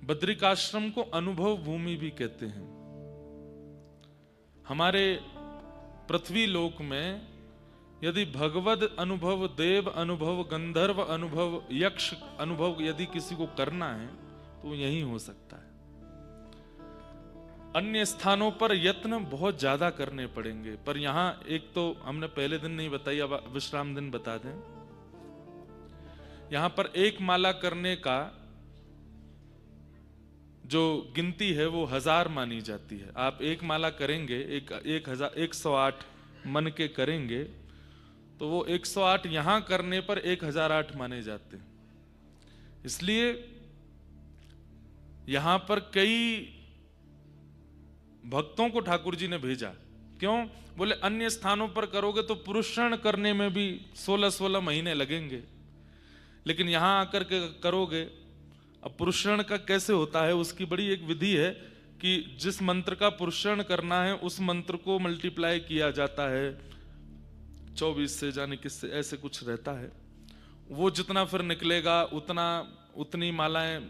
बद्रिकाश्रम को अनुभव भूमि भी कहते हैं। हमारे पृथ्वी लोक में यदि भगवद अनुभव, देव अनुभव, गंधर्व अनुभव, यक्ष अनुभव यदि किसी को करना है तो यही हो सकता है। अन्य स्थानों पर यत्न बहुत ज्यादा करने पड़ेंगे, पर यहां एक तो हमने पहले दिन नहीं बताई, अब विश्राम दिन बता दें। यहां पर एक माला करने का जो गिनती है वो 1000 मानी जाती है। आप एक माला करेंगे, 108 मन के करेंगे तो वो 108 यहां करने पर 1008 माने जाते हैं। इसलिए यहां पर कई भक्तों को ठाकुर जी ने भेजा। क्यों? बोले अन्य स्थानों पर करोगे तो पुरुषण करने में भी 16-16 महीने लगेंगे, लेकिन यहां आकर के करोगे। अब पुरुषण का कैसे होता है, उसकी बड़ी एक विधि है कि जिस मंत्र का पुरुषण करना है उस मंत्र को मल्टीप्लाई किया जाता है 24 से, जाने किससे, ऐसे कुछ रहता है। वो जितना फिर निकलेगा उतनी मालाएं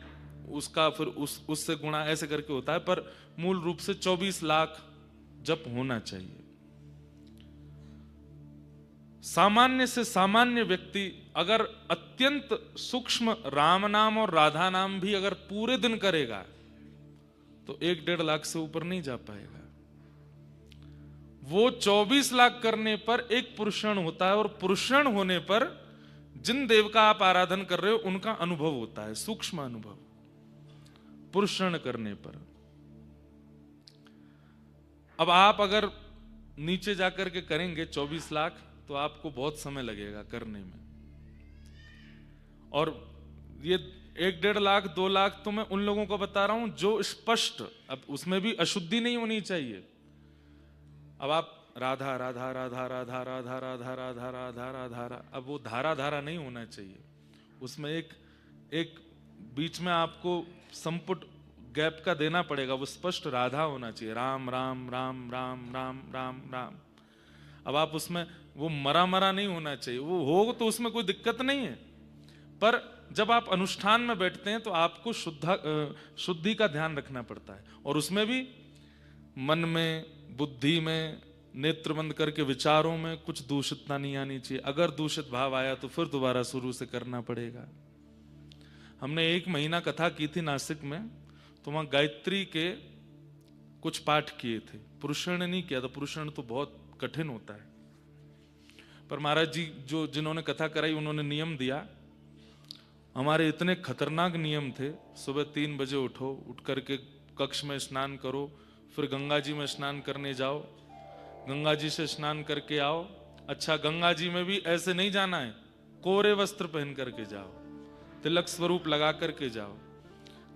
उसका फिर उससे गुणा ऐसे करके होता है, पर मूल रूप से 24 लाख जप होना चाहिए। सामान्य से सामान्य व्यक्ति अगर अत्यंत सूक्ष्म राम नाम और राधा नाम भी अगर पूरे दिन करेगा तो 1-1.5 लाख से ऊपर नहीं जा पाएगा। वो 24 लाख करने पर एक पुरुषण होता है, और पुरुषण होने पर जिन देव का आप आराधन कर रहे हो उनका अनुभव होता है, सूक्ष्म अनुभव पुरुषण करने पर। अब आप अगर नीचे जाकर के करेंगे 24 लाख तो आपको बहुत समय लगेगा करने में, और ये 1-1.5 लाख 2 लाख तो मैं उन लोगों को बता रहा हूं जो स्पष्ट, अब उसमें भी अशुद्धि नहीं होनी चाहिए। अब आप राधा राधा राधा राधा राधा राधा राधा राधा राधा, अब वो धारा धारा नहीं होना चाहिए, उसमें एक बीच में आपको संपुट गैप का देना पड़ेगा, वो स्पष्ट राधा होना चाहिए, राम राम राम राम राम राम राम। अब आप उसमें वो मरा नहीं होना चाहिए, वो हो तो उसमें कोई दिक्कत नहीं है, पर जब आप अनुष्ठान में बैठते हैं तो आपको शुद्धि का ध्यान रखना पड़ता है, और उसमें भी मन में, बुद्धि में, नेत्र बंद करके विचारों में कुछ दूषितता नहीं आनी चाहिए। अगर दूषित भाव आया तो फिर दोबारा शुरू से करना पड़ेगा। हमने 1 महीना कथा की थी नासिक में, तो वहां गायत्री के कुछ पाठ किए थे, पुरुषण नहीं किया था, पुरुषण तो बहुत कठिन होता है। पर महाराज जी जिन्होंने कथा कराई उन्होंने नियम दिया, हमारे इतने खतरनाक नियम थे। सुबह 3 बजे उठो, उठ करके कक्ष में स्नान करो, फिर गंगा जी में स्नान करने जाओ, गंगा जी से स्नान करके आओ। अच्छा, गंगा जी में भी ऐसे नहीं जाना है, कोरे वस्त्र पहन करके जाओ, तिलक स्वरूप लगा करके जाओ।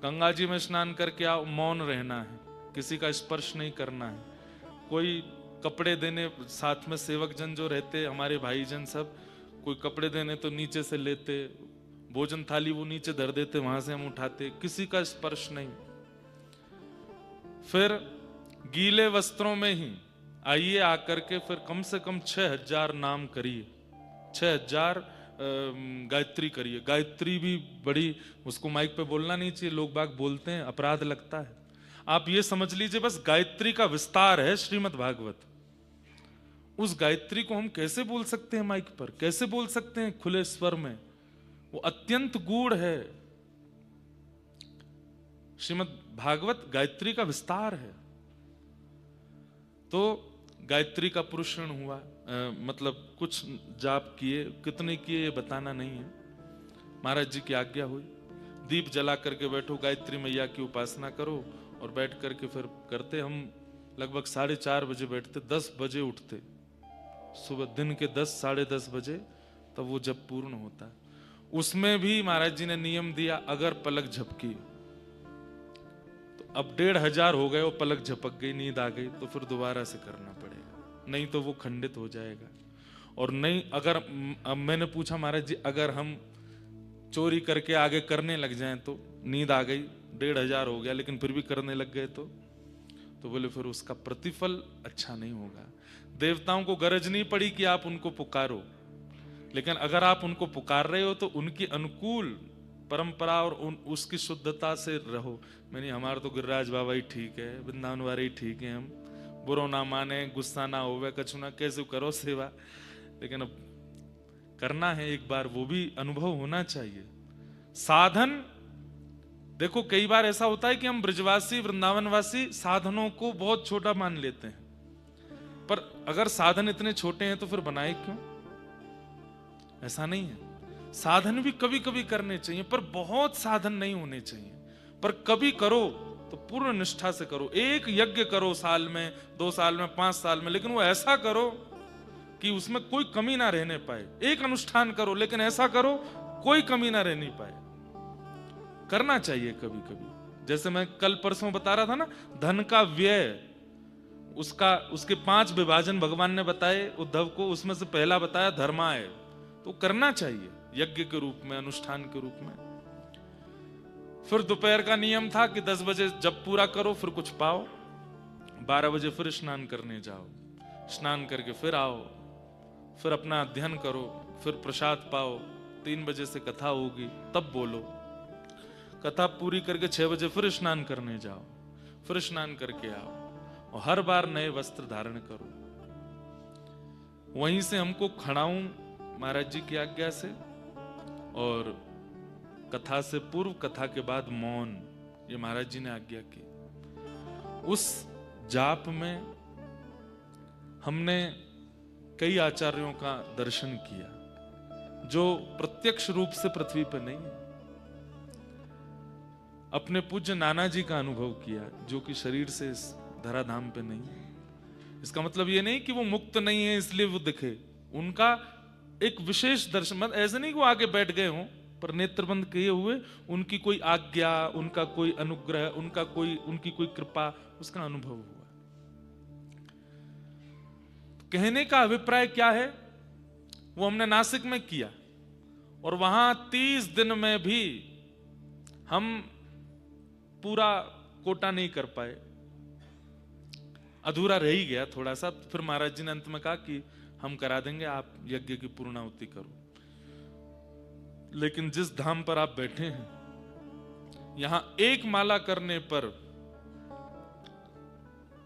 गंगा जी में स्नान करके आओ, मौन रहना है, किसी का स्पर्श नहीं करना है। कोई कपड़े देने, साथ में सेवक जन जो रहते हमारे भाई जन सब, कोई कपड़े देने तो नीचे से लेते, भोजन थाली वो नीचे धर देते, वहां से हम उठाते, किसी का स्पर्श नहीं। फिर गीले वस्त्रों में ही आइए, आकर के फिर कम से कम 6000 नाम करिए, 6000 गायत्री करिए। गायत्री भी बड़ी, उसको माइक पे बोलना नहीं चाहिए, लोग बाग बोलते हैं, अपराध लगता है। आप ये समझ लीजिए बस गायत्री का विस्तार है श्रीमद् भागवत। उस गायत्री को हम कैसे बोल सकते हैं माइक पर, कैसे बोल सकते हैं खुले स्वर में? वो अत्यंत गूढ़ है। श्रीमद् भागवत गायत्री का विस्तार है। तो गायत्री का पुरुषण हुआ, मतलब कुछ जाप किए, कितने किए ये बताना नहीं है, महाराज जी की आज्ञा हुई। दीप जला करके बैठो, गायत्री मैया की उपासना करो, और बैठ करके फिर करते। हम लगभग 4:30 बजे बैठते, 10 बजे उठते, सुबह दिन के 10 साढ़े 10 बजे, तब वो जब पूर्ण होता है। उसमें भी महाराज जी ने नियम दिया, अगर पलक झपकी तो अब 1500 हो गए, वो पलक झपक गई, नींद आ गई, तो फिर दोबारा से करना पड़ेगा, नहीं तो वो खंडित हो जाएगा। और नहीं, अगर अब मैंने पूछा महाराज जी अगर हम चोरी करके आगे करने लग जाएं तो नींद आ गई, 1500 हो गया, लेकिन फिर भी करने लग गए तो बोले फिर उसका प्रतिफल अच्छा नहीं होगा। देवताओं को गरज नहीं पड़ी कि आप उनको पुकारो, लेकिन अगर आप उनको पुकार रहे हो तो उनकी अनुकूल परंपरा और उसकी शुद्धता से रहो। मैंने हमारा तो गिरिराज बाबा ही ठीक है, वृंदावन वाले ही ठीक है, हम बुरो ना माने, गुस्सा ना होवे, कछु ना, कैसे करो सेवा, लेकिन अब करना है एक बार, वो भी अनुभव होना चाहिए। साधन देखो, कई बार ऐसा होता है कि हम ब्रजवासी वृंदावनवासी साधनों को बहुत छोटा मान लेते हैं, पर अगर साधन इतने छोटे हैं तो फिर बनाए क्यों? ऐसा नहीं है, साधन भी कभी कभी करने चाहिए, पर बहुत साधन नहीं होने चाहिए। पर कभी करो तो पूर्ण निष्ठा से करो। एक यज्ञ करो साल में, 2 साल में, 5 साल में, लेकिन वो ऐसा करो कि उसमें कोई कमी ना रहने पाए। एक अनुष्ठान करो लेकिन ऐसा करो कोई कमी ना रहने पाए। करना चाहिए कभी कभी। जैसे मैं कल परसों बता रहा था ना, धन का व्यय, उसके 5 विभाजन भगवान ने बताए उद्धव को, उसमें से पहला बताया धर्माय, तो करना चाहिए यज्ञ के रूप में, अनुष्ठान के रूप में। फिर दोपहर का नियम था कि 10 बजे जब पूरा करो फिर कुछ पाओ, 12 बजे फिर स्नान करने जाओ, स्नान करके फिर आओ, फिर अपना अध्ययन करो, फिर प्रसाद पाओ, 3 बजे से कथा होगी तब बोलो, कथा पूरी करके 6 बजे फिर स्नान करने जाओ, फिर स्नान करके आओ, और हर बार नए वस्त्र धारण करो। वहीं से हमको खड़ाऊं महाराज जी की आज्ञा से, और कथा से पूर्व, कथा के बाद मौन, ये महाराज जी ने आज्ञा की। उस जाप में हमने कई आचार्यों का दर्शन किया जो प्रत्यक्ष रूप से पृथ्वी पर नहीं है। अपने पूज्य नाना जी का अनुभव किया जो कि शरीर से इस धराधाम पे नहीं है। इसका मतलब ये नहीं कि वो मुक्त नहीं है इसलिए वो दिखे, उनका एक विशेष दर्शन, मतलब ऐसे नहीं कि वो आगे बैठ गए हों, पर नेत्र बंद किए हुए उनकी कोई आज्ञा, उनका कोई अनुग्रह, उनकी कोई कृपा, उसका अनुभव हुआ। कहने का अभिप्राय क्या है, वो हमने नासिक में किया, और वहां 30 दिन में भी हम पूरा कोटा नहीं कर पाए, अधूरा रह ही गया थोड़ा सा। फिर महाराज जी ने अंत में कहा कि हम करा देंगे, आप यज्ञ की पूर्णाहुति करो। लेकिन जिस धाम पर आप बैठे हैं, यहां एक माला करने पर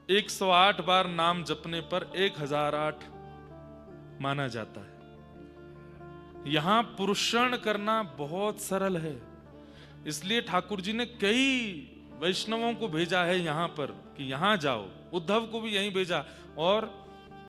108 बार नाम जपने पर 1008 माना जाता है। यहां पुरुषण करना बहुत सरल है, इसलिए ठाकुर जी ने कई वैष्णवों को भेजा है यहां पर कि यहां जाओ। उद्धव को भी यहीं भेजा, और